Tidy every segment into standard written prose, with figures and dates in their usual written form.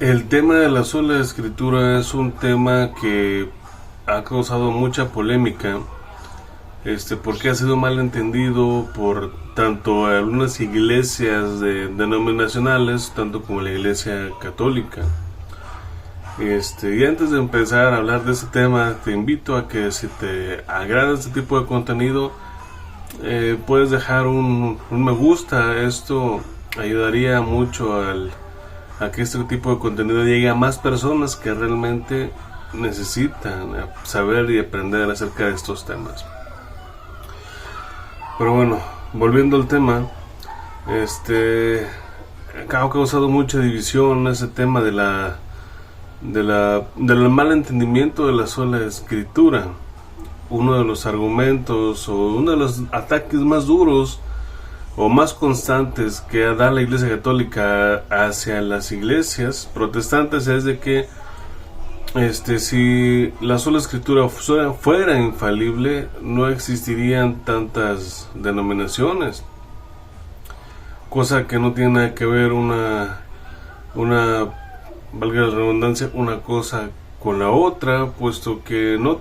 El tema de la sola escritura es un tema que ha causado mucha polémica, porque ha sido mal entendido por tanto algunas iglesias denominacionales, tanto como la iglesia católica. Y antes de empezar a hablar de este tema, te invito a que si te agrada este tipo de contenido, puedes dejar un me gusta. Esto ayudaría mucho a que este tipo de contenido llegue a más personas que realmente necesitan saber y aprender acerca de estos temas. Pero bueno, volviendo al tema, ha causado mucha división ese tema del mal entendimiento de la sola escritura. Uno de los argumentos o uno de los ataques más duros o más constantes que da la Iglesia Católica hacia las iglesias protestantes es de que si la sola escritura fuera infalible, no existirían tantas denominaciones, cosa que no tiene nada que ver una valga la redundancia, una cosa con la otra, puesto que no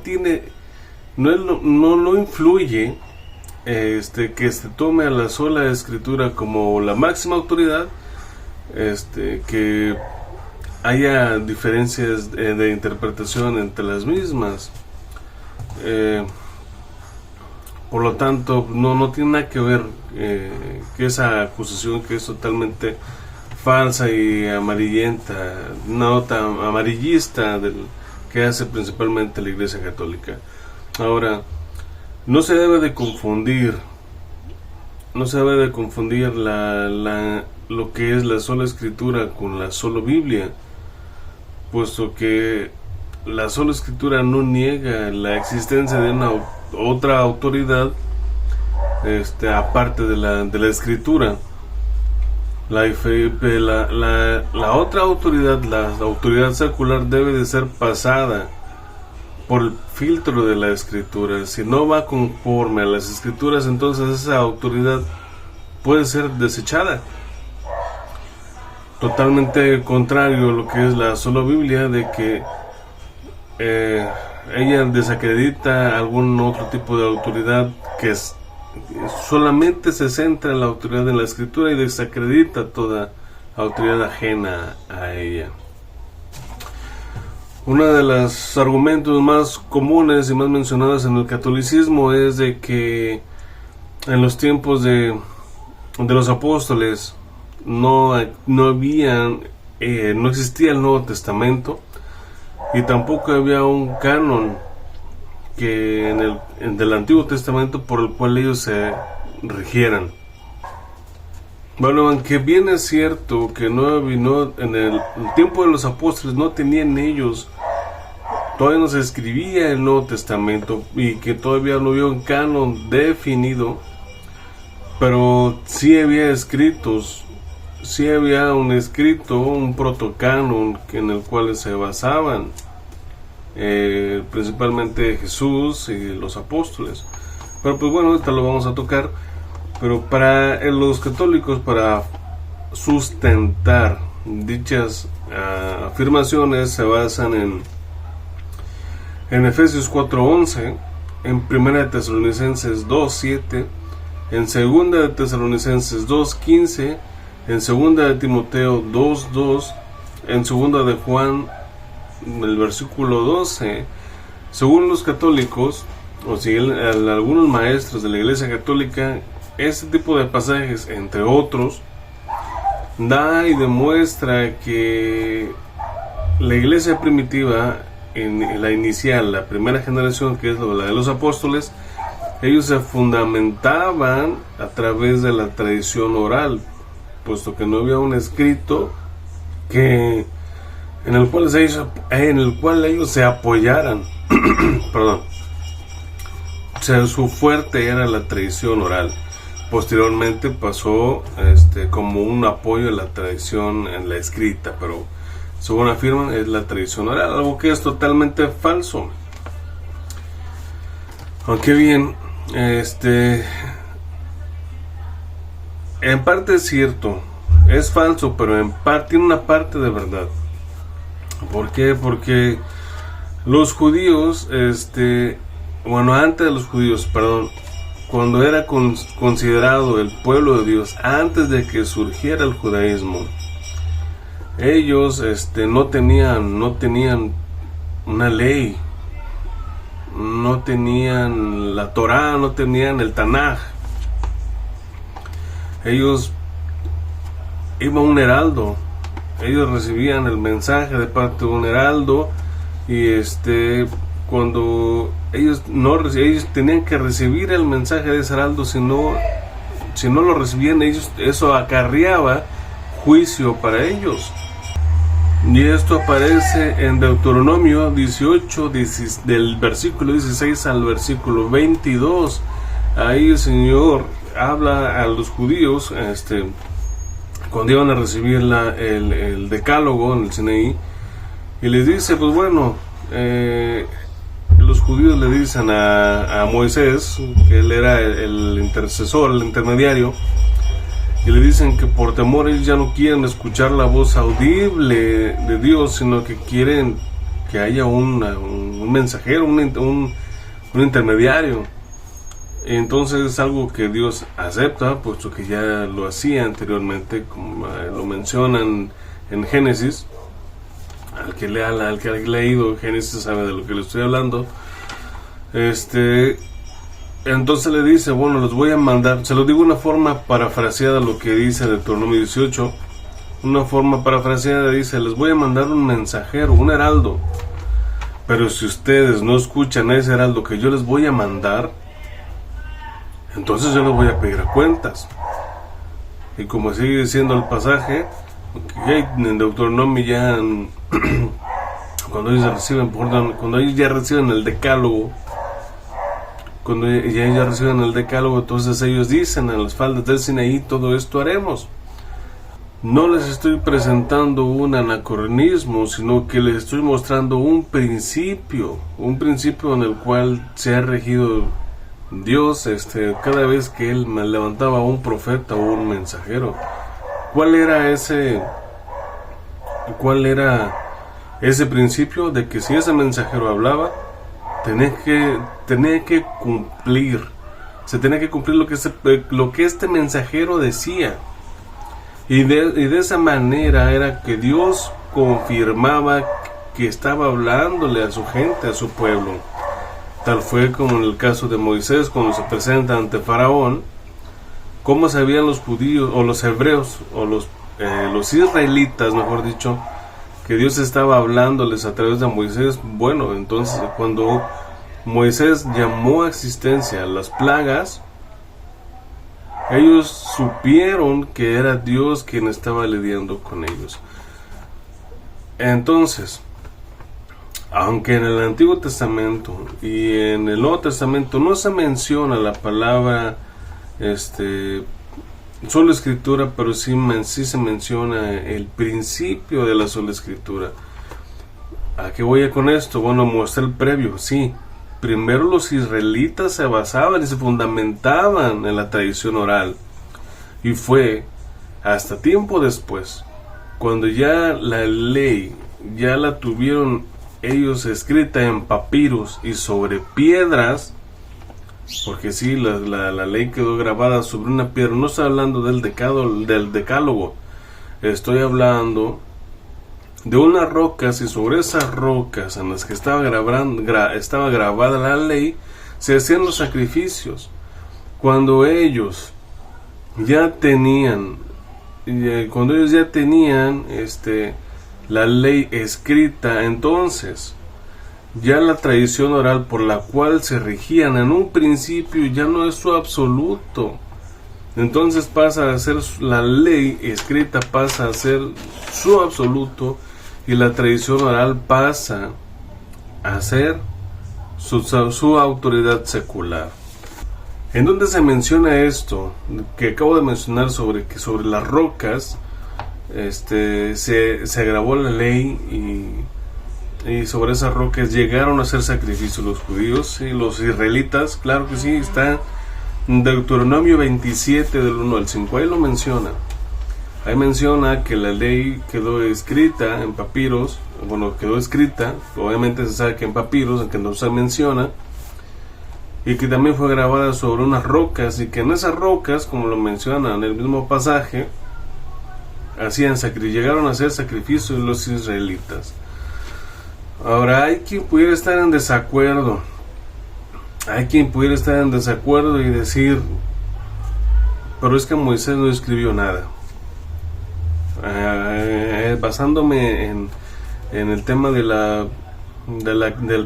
influye que se tome a la sola escritura como la máxima autoridad, que haya diferencias de interpretación entre las mismas. Por lo tanto, no tiene nada que ver que esa acusación, que es totalmente falsa y amarillenta, una nota amarillista que hace principalmente la Iglesia Católica. Ahora, no se debe de confundir lo que es la sola escritura con la sola Biblia, puesto que la sola escritura no niega la existencia de una otra autoridad aparte de la escritura. La otra autoridad, la autoridad secular, debe de ser pasada por el filtro de la escritura. Si no va conforme a las escrituras, entonces esa autoridad puede ser desechada. Totalmente contrario a lo que es la sola Biblia, de que ella desacredita algún otro tipo de autoridad que solamente se centra en la autoridad de la escritura y desacredita toda autoridad ajena a ella. Uno de los argumentos más comunes y más mencionados en el catolicismo es de que en los tiempos de los apóstoles no existía el Nuevo Testamento, y tampoco había un canon del Antiguo Testamento por el cual ellos se rigieran. Bueno, aunque bien es cierto que en el tiempo de los apóstoles no tenían ellos, todavía no se escribía el Nuevo Testamento y que todavía no había un canon definido, pero sí había escritos, sí había un protocanon en el cual se basaban principalmente Jesús y los apóstoles. Pero pues bueno, ahorita lo vamos a tocar. Pero para los católicos, para sustentar dichas afirmaciones, se basan en Efesios 4:11, en 1 Tesalonicenses 2:7, en 2 Tesalonicenses 2:15, en 2 Timoteo 2:2, en 2 de Juan, el versículo 12. Según los católicos, o si algunos maestros de la Iglesia Católica, este tipo de pasajes, entre otros, da y demuestra que la iglesia primitiva, en la inicial, la primera generación, que es la de los apóstoles, ellos se fundamentaban a través de la tradición oral, puesto que no había un escrito en el cual ellos se apoyaran. Perdón. O sea, su fuerte era la tradición oral. Posteriormente pasó como un apoyo a la tradición en la escrita, pero según afirman es la tradición oral, algo que es totalmente falso. Aunque bien, en parte es cierto, es falso, pero en parte tiene una parte de verdad. ¿Por qué? Porque los judíos, antes de los judíos, perdón, cuando era considerado el pueblo de Dios, antes de que surgiera el judaísmo, ellos no tenían una ley, no tenían la Torá, no tenían el Tanaj. Ellos iban a un heraldo, ellos recibían el mensaje de parte de un heraldo, y cuando ellos tenían que recibir el mensaje de ese heraldo, si no lo recibían ellos, eso acarreaba juicio para ellos. Y esto aparece en Deuteronomio 18, del versículo 16 al versículo 22. Ahí el Señor habla a los judíos cuando iban a recibir el decálogo en el Sinaí, y les dice, pues bueno, los judíos le dicen a Moisés, que él era el intercesor, el intermediario, y le dicen que por temor ellos ya no quieren escuchar la voz audible de Dios, sino que quieren que haya un mensajero, un intermediario. Y entonces es algo que Dios acepta, puesto que ya lo hacía anteriormente, como lo mencionan en Génesis. Al que ha leído Génesis sabe de lo que le estoy hablando. Entonces le dice, bueno, los voy a mandar, se lo digo una forma parafraseada lo que dice Deuteronomio 18, una forma parafraseada dice, les voy a mandar un mensajero, un heraldo, pero si ustedes no escuchan a ese heraldo que yo les voy a mandar, entonces yo les voy a pedir cuentas. Y como sigue diciendo el pasaje, en Deuteronomio ya, cuando ellos ya reciben el decálogo, entonces ellos dicen en las faldas del Sinaí, todo esto haremos. No les estoy presentando un anacronismo, sino que les estoy mostrando un principio en el cual se ha regido Dios cada vez que Él me levantaba un profeta o un mensajero. ¿Cuál era ese principio? De que si ese mensajero hablaba, tenía que cumplir. Se tenía que cumplir lo que este mensajero decía. Y de esa manera era que Dios confirmaba que estaba hablándole a su gente, a su pueblo. Tal fue como en el caso de Moisés, cuando se presenta ante Faraón. ¿Cómo sabían los judíos, o los hebreos, o los israelitas, mejor dicho, que Dios estaba hablándoles a través de Moisés? Bueno, entonces cuando Moisés llamó a existencia las plagas, ellos supieron que era Dios quien estaba lidiando con ellos. Entonces, aunque en el Antiguo Testamento y en el Nuevo Testamento no se menciona la palabra sola escritura, pero sí se menciona el principio de la sola escritura. ¿A qué voy con esto? Bueno, muestra el previo. Sí, primero los israelitas se basaban y se fundamentaban en la tradición oral, y fue hasta tiempo después, cuando ya la ley ya la tuvieron ellos escrita en papiros y sobre piedras, porque sí, la ley quedó grabada sobre una piedra. No estoy hablando del decálogo, estoy hablando de unas rocas, y sobre esas rocas en las que estaba grabada la ley, se hacían los sacrificios. Cuando ellos ya tenían la ley escrita, entonces ya la tradición oral por la cual se regían en un principio ya no es su absoluto. Entonces pasa a ser la ley escrita, pasa a ser su absoluto, y la tradición oral pasa a ser su autoridad secular. ¿En dónde se menciona esto que acabo de mencionar sobre las rocas se grabó la ley, y sobre esas rocas llegaron a hacer sacrificios los judíos y los israelitas? Claro que sí, está en Deuteronomio 27 del 1 al 5, ahí lo menciona. Ahí menciona que la ley quedó escrita en papiros, bueno, quedó escrita, obviamente se sabe que en papiros, aunque no se menciona, y que también fue grabada sobre unas rocas, y que en esas rocas, como lo menciona en el mismo pasaje, llegaron a hacer sacrificios los israelitas. Ahora, hay quien pudiera estar en desacuerdo, y decir, pero es que Moisés no escribió nada. Basándome en el tema del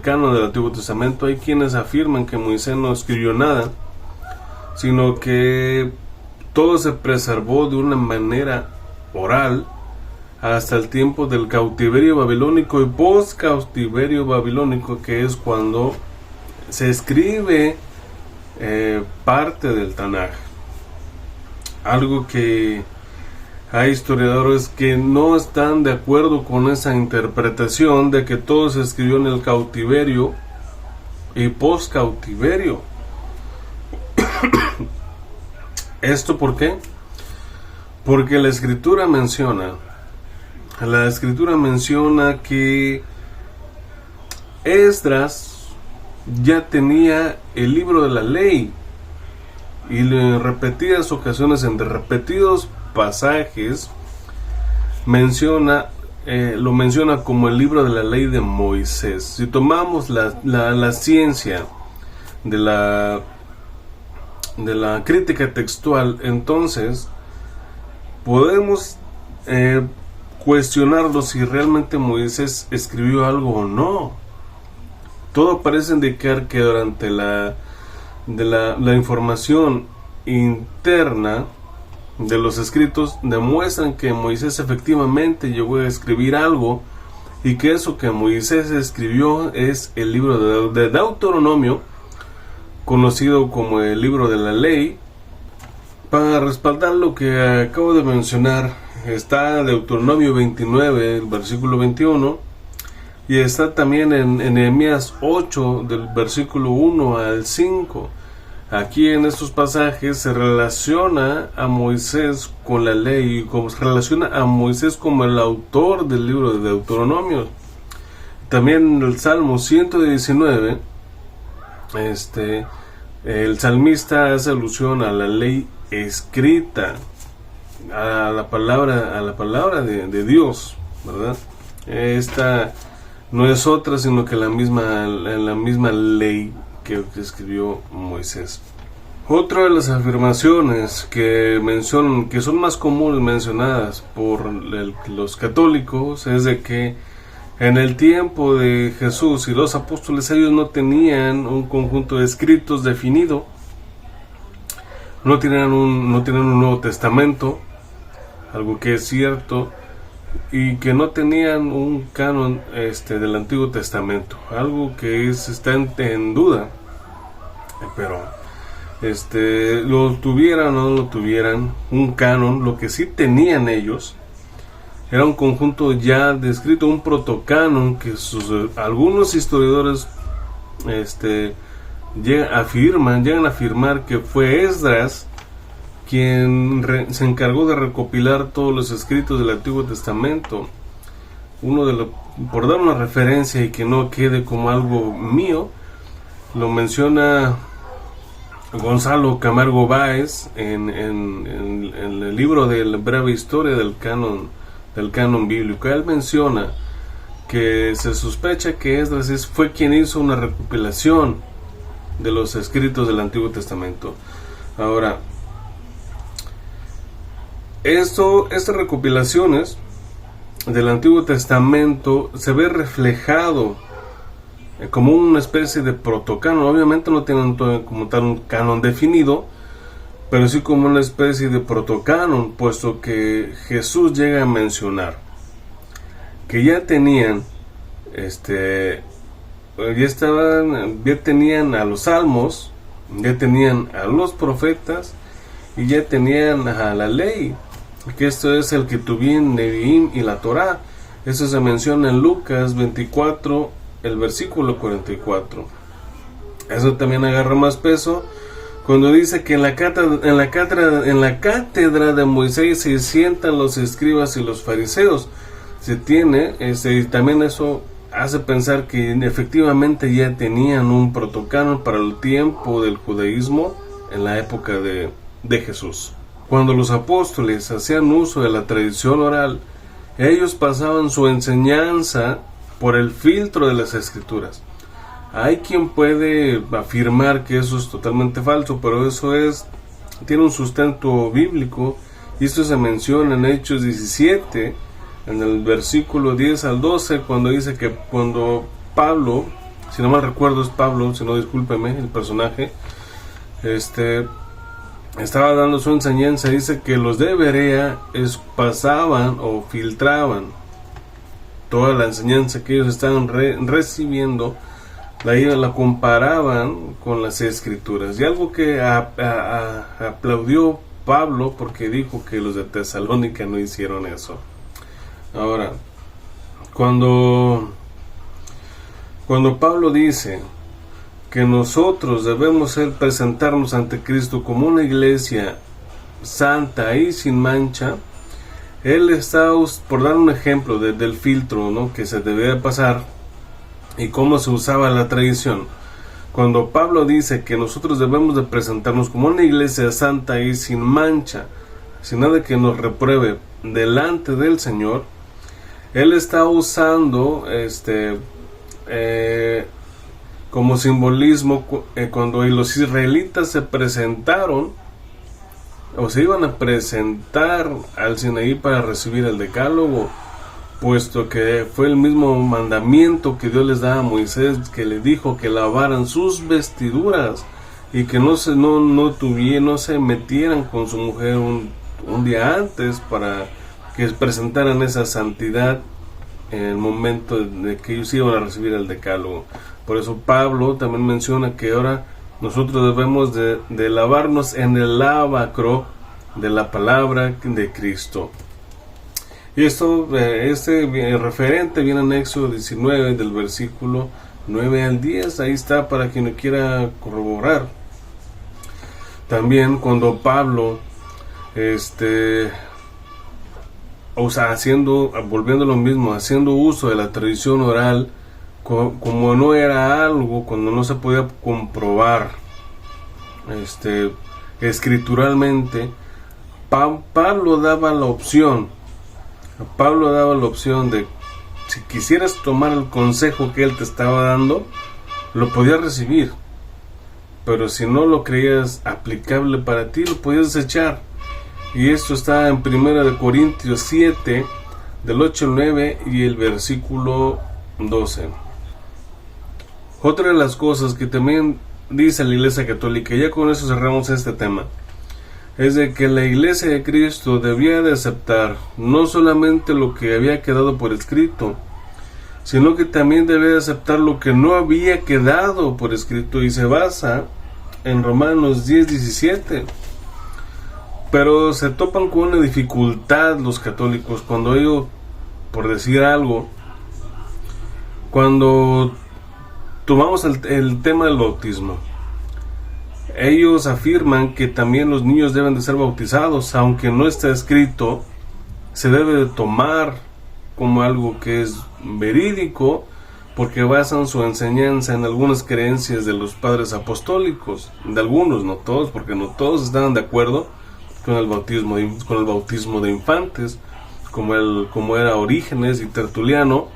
canon del Antiguo Testamento, hay quienes afirman que Moisés no escribió nada, sino que todo se preservó de una manera oral hasta el tiempo del cautiverio babilónico y post cautiverio babilónico, que es cuando se escribe parte del Tanaj. Algo que hay historiadores que no están de acuerdo con esa interpretación de que todo se escribió en el cautiverio y post cautiverio. ¿Esto por qué? Porque la escritura menciona que Esdras ya tenía el libro de la ley, y en repetidas ocasiones, en repetidos pasajes, lo menciona como el libro de la ley de Moisés. Si tomamos la ciencia de la crítica textual, entonces podemos cuestionarlo si realmente Moisés escribió algo o no. Todo parece indicar que durante la información interna de los escritos demuestran que Moisés efectivamente llegó a escribir algo, y que eso que Moisés escribió es el libro de Deuteronomio, conocido como el libro de la ley. Para respaldar lo que acabo de mencionar, está Deuteronomio 29, el versículo 21, y está también en Nehemías 8, del versículo 1 al 5. Aquí en estos pasajes se relaciona a Moisés con la ley, y se relaciona a Moisés como el autor del libro de Deuteronomio. También en el Salmo 119, el salmista hace alusión a la ley escrita, a la palabra de Dios, ¿verdad? Esta no es otra sino que la misma ley que escribió Moisés. Otra de las afirmaciones que mencionan, que son más comunes mencionadas por los católicos, es de que en el tiempo de Jesús y los apóstoles, ellos no tenían un conjunto de escritos definido, no tenían un Nuevo Testamento, algo que es cierto, y que no tenían un canon del Antiguo Testamento, algo que está en duda. Pero lo tuvieran o no lo tuvieran, un canon, lo que sí tenían ellos era un conjunto ya descrito, un protocanon, que algunos historiadores llegan a afirmar que fue Esdras quien se encargó de recopilar todos los escritos del Antiguo Testamento. Por dar una referencia y que no quede como algo mío, lo menciona Gonzalo Camargo Báez en el libro de la breve historia del canon bíblico. Él menciona que se sospecha que Esdras fue quien hizo una recopilación de los escritos del Antiguo Testamento. Ahora, estas recopilaciones del Antiguo Testamento se ve reflejado como una especie de protocanon. Obviamente no tienen como tal un canon definido, pero sí como una especie de protocanon, puesto que Jesús llega a mencionar que ya tenían ya tenían a los salmos, ya tenían a los profetas y ya tenían a la ley, que esto es el Ketuvim, Neviim y la Torá. Eso se menciona en Lucas 24, el versículo 44. Eso también agarra más peso Cuando dice que en la cátedra de Moisés se sientan los escribas y los fariseos, y también eso hace pensar que efectivamente ya tenían un protocolo para el tiempo del judaísmo en la época de Jesús. Cuando los apóstoles hacían uso de la tradición oral, ellos pasaban su enseñanza por el filtro de las escrituras. Hay quien puede afirmar que eso es totalmente falso, pero tiene un sustento bíblico, y esto se menciona en Hechos 17, en el versículo 10 al 12, cuando dice que cuando Pablo, si no mal recuerdo es Pablo, si no discúlpeme el personaje, estaba dando su enseñanza, dice que los de Berea pasaban o filtraban toda la enseñanza que ellos estaban recibiendo, la comparaban con las escrituras. Y algo que aplaudió Pablo, porque dijo que los de Tesalónica no hicieron eso. Ahora, cuando Pablo dice que nosotros debemos presentarnos ante Cristo como una iglesia santa y sin mancha, él está, por dar un ejemplo del filtro, ¿no?, que se debía pasar y cómo se usaba la tradición. Cuando Pablo dice que nosotros debemos de presentarnos como una iglesia santa y sin mancha, sin nada que nos repruebe delante del Señor, él está usando como simbolismo cuando los israelitas se presentaron o se iban a presentar al Sinaí para recibir el decálogo, puesto que fue el mismo mandamiento que Dios les da a Moisés, que le dijo que lavaran sus vestiduras y que no se metieran con su mujer un día antes, para que presentaran esa santidad en el momento de que ellos iban a recibir el decálogo. Por eso Pablo también menciona que ahora nosotros debemos de lavarnos en el lavacro de la palabra de Cristo. Y esto, referente viene en Éxodo 19, del versículo 9 al 10, ahí está para quien lo quiera corroborar. También cuando Pablo, volviendo a lo mismo, haciendo uso de la tradición oral, como no era algo, cuando no se podía comprobar escrituralmente, Pablo daba la opción de, si quisieras tomar el consejo que él te estaba dando, lo podías recibir, pero si no lo creías aplicable para ti, lo podías desechar. Y esto está en 1 Corintios 7, del 8 al 9 y el versículo 12. Otra de las cosas que también dice la Iglesia Católica, y ya con eso cerramos este tema, es de que la Iglesia de Cristo debía de aceptar no solamente lo que había quedado por escrito, sino que también debía de aceptar lo que no había quedado por escrito, y se basa en Romanos 10:17. Pero se topan con una dificultad los católicos cuando ellos, por decir algo, cuando tomamos el tema del bautismo, ellos afirman que también los niños deben de ser bautizados, aunque no está escrito. Se debe de tomar como algo que es verídico, porque basan su enseñanza en algunas creencias de los padres apostólicos, de algunos, no todos, porque no todos estaban de acuerdo con el bautismo de infantes, como era Orígenes y Tertuliano.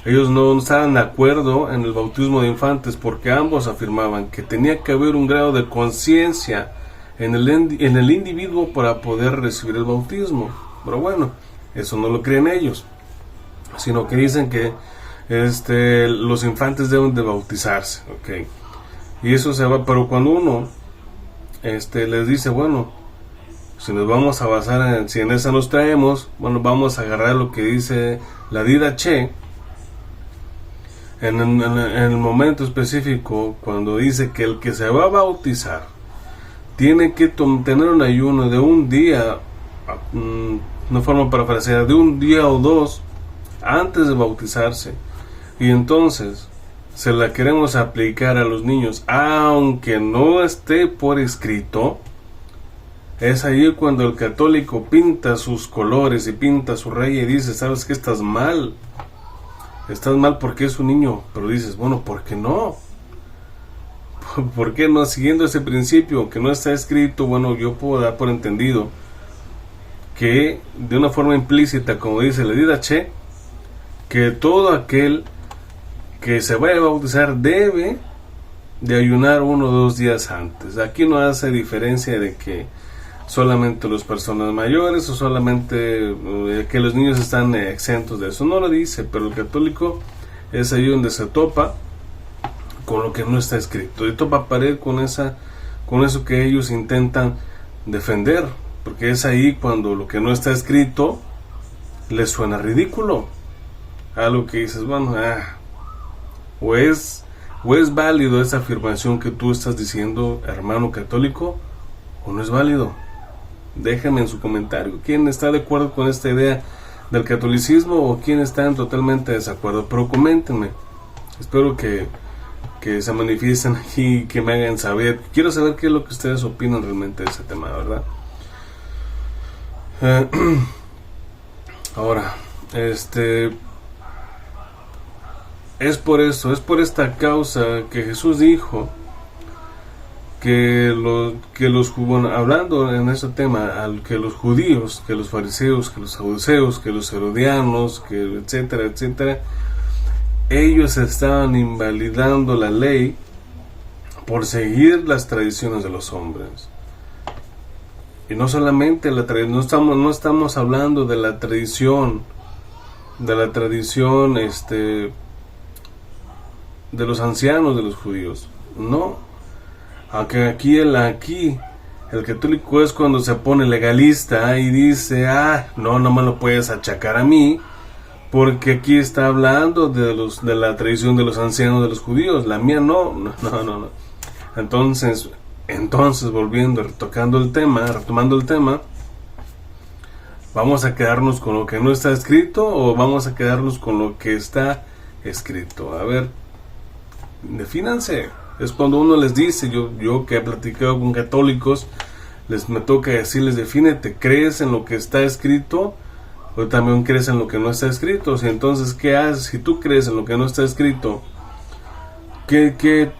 Ellos no estaban de acuerdo en el bautismo de infantes, porque ambos afirmaban que tenía que haber un grado de conciencia en el individuo para poder recibir el bautismo. Pero bueno, eso no lo creen ellos, sino que dicen que los infantes deben de bautizarse, ¿ok? Y eso se va, pero cuando uno les dice, bueno, si nos vamos a basar si en esa nos traemos, bueno, vamos a agarrar lo que dice la Didache en el momento específico, cuando dice que el que se va a bautizar tiene que tener un ayuno de un día, no forma parafraseada, de un día o dos antes de bautizarse, y entonces se la queremos aplicar a los niños, aunque no esté por escrito, es ahí cuando el católico pinta sus colores y pinta su raya y dice, ¿sabes qué? Estás mal porque es un niño. Pero dices, bueno, ¿por qué no? ¿Por qué no? Siguiendo ese principio que no está escrito, bueno, yo puedo dar por entendido que de una forma implícita, como dice la Edith Che, que todo aquel que se vaya a bautizar debe de ayunar 1 o 2 días antes. Aquí no hace diferencia de que solamente las personas mayores o solamente que los niños están exentos de eso. No lo dice, pero el católico es ahí donde se topa con lo que no está escrito y topa pared con eso que ellos intentan defender, porque es ahí cuando lo que no está escrito les suena ridículo, algo que dices, bueno, o es válido esa afirmación que tú estás diciendo, hermano católico, o no es válido. Déjame en su comentario quién está de acuerdo con esta idea del catolicismo o quién está en totalmente desacuerdo, pero coméntenme. Espero que se manifiesten aquí, que me hagan saber. Quiero saber qué es lo que ustedes opinan realmente de ese tema, ¿verdad? Ahora, es por esta causa que Jesús dijo que hablando en ese tema, que los judíos, que los fariseos, que los saduceos, que los herodianos, que etcétera, etcétera, ellos estaban invalidando la ley por seguir las tradiciones de los hombres. Y no solamente no estamos hablando de la tradición de los ancianos de los judíos, no. Aunque aquí el católico es cuando se pone legalista y dice, no me lo puedes achacar a mí, porque aquí está hablando de la tradición de los ancianos de los judíos, la mía no. Entonces retomando el tema, ¿vamos a quedarnos con lo que no está escrito o vamos a quedarnos con lo que está escrito? A ver, defínanse. Es cuando uno les dice, yo que he platicado con católicos, me toca decirles, defínete, ¿crees en lo que está escrito o también crees en lo que no está escrito? Y entonces, ¿qué haces? Si tú crees en lo que no está escrito, ¿qué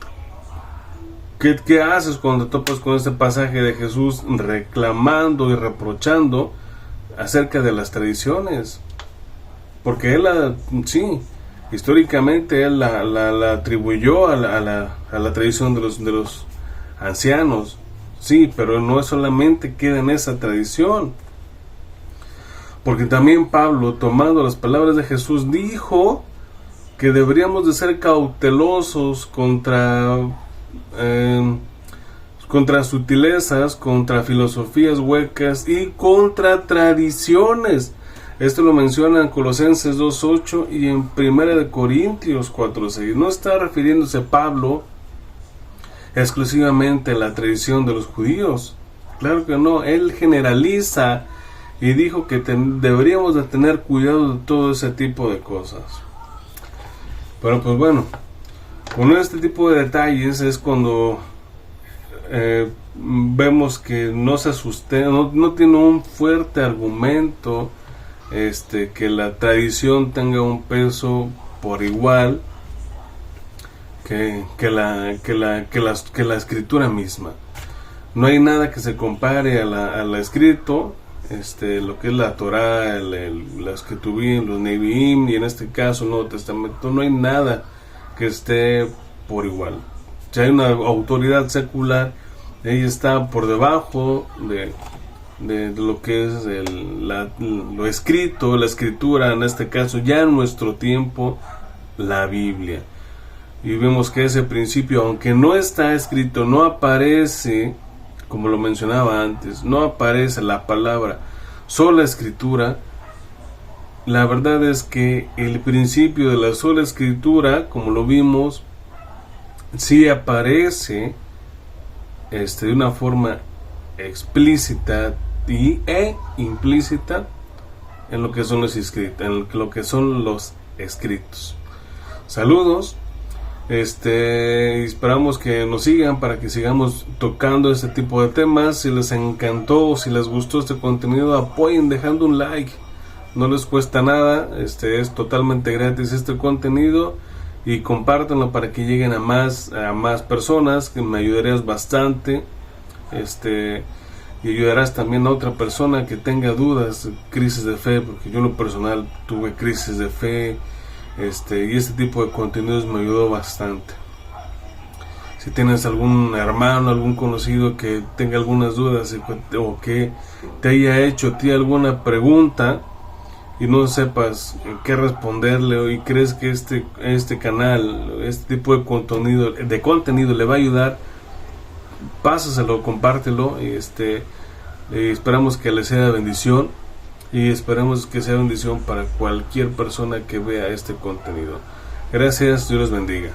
haces cuando te topas con este pasaje de Jesús reclamando y reprochando acerca de las tradiciones? Porque él, históricamente él la atribuyó a la tradición de los ancianos, sí, pero no solamente queda en esa tradición, porque también Pablo, tomando las palabras de Jesús, dijo que deberíamos de ser cautelosos contra sutilezas, contra filosofías huecas y contra tradiciones. Esto lo menciona en Colosenses 2.8 y en 1 Corintios 4.6. No está refiriéndose Pablo exclusivamente a la tradición de los judíos. Claro que no, él generaliza y dijo que deberíamos de tener cuidado de todo ese tipo de cosas. Pero pues bueno, con este tipo de detalles es cuando vemos que no se sustenta, no tiene un fuerte argumento que la tradición tenga un peso por igual que la escritura misma. No hay nada que se compare a la escrito, lo que es la Torá, las Ketuvim, los Neviim, y en este caso el Nuevo Testamento. No hay nada que esté por igual. Si hay una autoridad secular, ella está por debajo de lo que es lo escrito, la escritura, en este caso ya en nuestro tiempo, la Biblia. Y vemos que ese principio, aunque no está escrito, no aparece, como lo mencionaba antes, no aparece la palabra sola escritura. La verdad es que el principio de la sola escritura, como lo vimos, sí aparece de una forma explícita e implícita en lo que son los escritos, Saludos Esperamos que nos sigan para que sigamos tocando este tipo de temas. Si les encantó, si les gustó este contenido, apoyen dejando un like. No les cuesta nada, es totalmente gratis este contenido, y compártanlo para que lleguen a más personas, que me ayudarías bastante. Y ayudarás también a otra persona que tenga dudas, crisis de fe, porque yo en lo personal tuve crisis de fe. Y este tipo de contenidos me ayudó bastante. Si tienes algún hermano, algún conocido que tenga algunas dudas, o que te haya hecho a ti alguna pregunta y no sepas qué responderle, y crees que este canal, este tipo de contenido le va a ayudar, pásaselo, compártelo, y esperamos que le sea de bendición. Y esperemos que sea bendición para cualquier persona que vea este contenido. Gracias, Dios los bendiga.